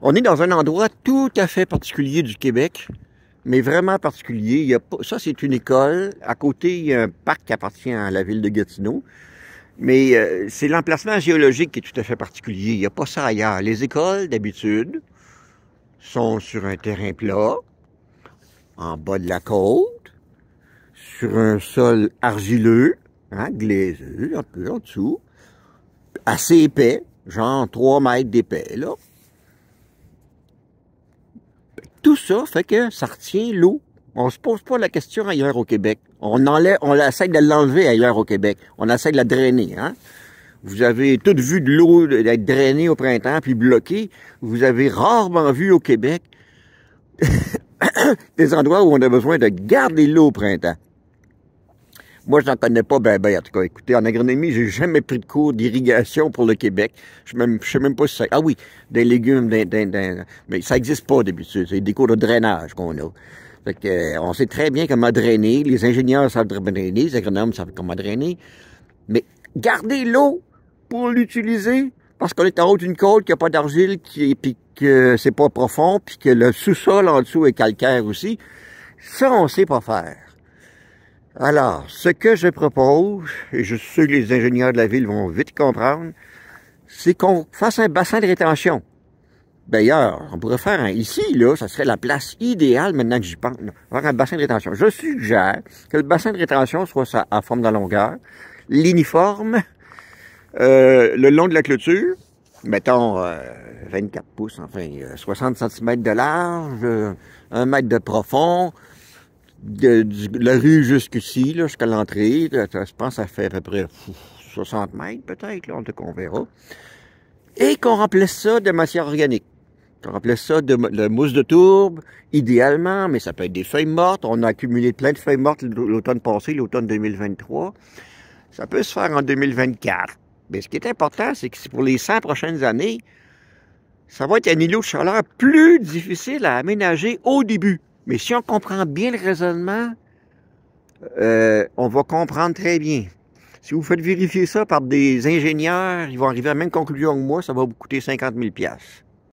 On est dans un endroit tout à fait particulier du Québec, mais vraiment particulier. Il y a pas, ça, c'est une école. À côté, il y a un parc qui appartient à la ville de Gatineau. Mais c'est l'emplacement géologique qui est tout à fait particulier. Il n'y a pas ça ailleurs. Les écoles, d'habitude, sont sur un terrain plat, en bas de la côte, sur un sol argileux, hein, glaiseux, un peu en dessous, assez épais, genre 3 mètres d'épais, là. Tout ça fait que ça retient l'eau. On se pose pas la question ailleurs au Québec. On essaie de l'enlever ailleurs au Québec. On essaie de la drainer, hein. Vous avez toutes vu de l'eau être drainée au printemps puis bloquée. Vous avez rarement vu au Québec des endroits où on a besoin de garder l'eau au printemps. Moi, je n'en connais pas ben. En tout cas, écoutez, en agronomie, j'ai jamais pris de cours d'irrigation pour le Québec. Je sais même pas si ça... Ah oui, des légumes, mais ça n'existe pas d'habitude. C'est des cours de drainage qu'on a. Fait que, on sait très bien comment drainer. Les ingénieurs savent drainer, les agronomes savent comment drainer. Mais garder l'eau pour l'utiliser, parce qu'on est en haut d'une côte, qu'il n'y a pas d'argile, puis que c'est pas profond, puis que le sous-sol en dessous est calcaire aussi, ça, on sait pas faire. Alors, ce que je propose, et je suis sûr que les ingénieurs de la ville vont vite comprendre, c'est qu'on fasse un bassin de rétention. D'ailleurs, on pourrait faire ici, là, ça serait la place idéale maintenant que j'y pense, là, faire un bassin de rétention. Je suggère que le bassin de rétention soit ça, en forme de longueur, l'uniforme, le long de la clôture, mettons 24 pouces, enfin 60 cm de large, 1 mètre de profond, de la rue jusqu'ici, là, jusqu'à l'entrée, je pense que ça fait à peu près 60 mètres peut-être, là, on verra. Et qu'on remplace ça de matière organique. On remplace ça de mousse de tourbe, idéalement, mais ça peut être des feuilles mortes. On a accumulé plein de feuilles mortes l'automne passé, l'automne 2023. Ça peut se faire en 2024. Mais ce qui est important, c'est que pour les 100 prochaines années, ça va être un îlot de chaleur plus difficile à aménager au début. Mais si on comprend bien le raisonnement, on va comprendre très bien. Si vous faites vérifier ça par des ingénieurs, ils vont arriver à la même conclusion que moi, ça va vous coûter 50 000 $.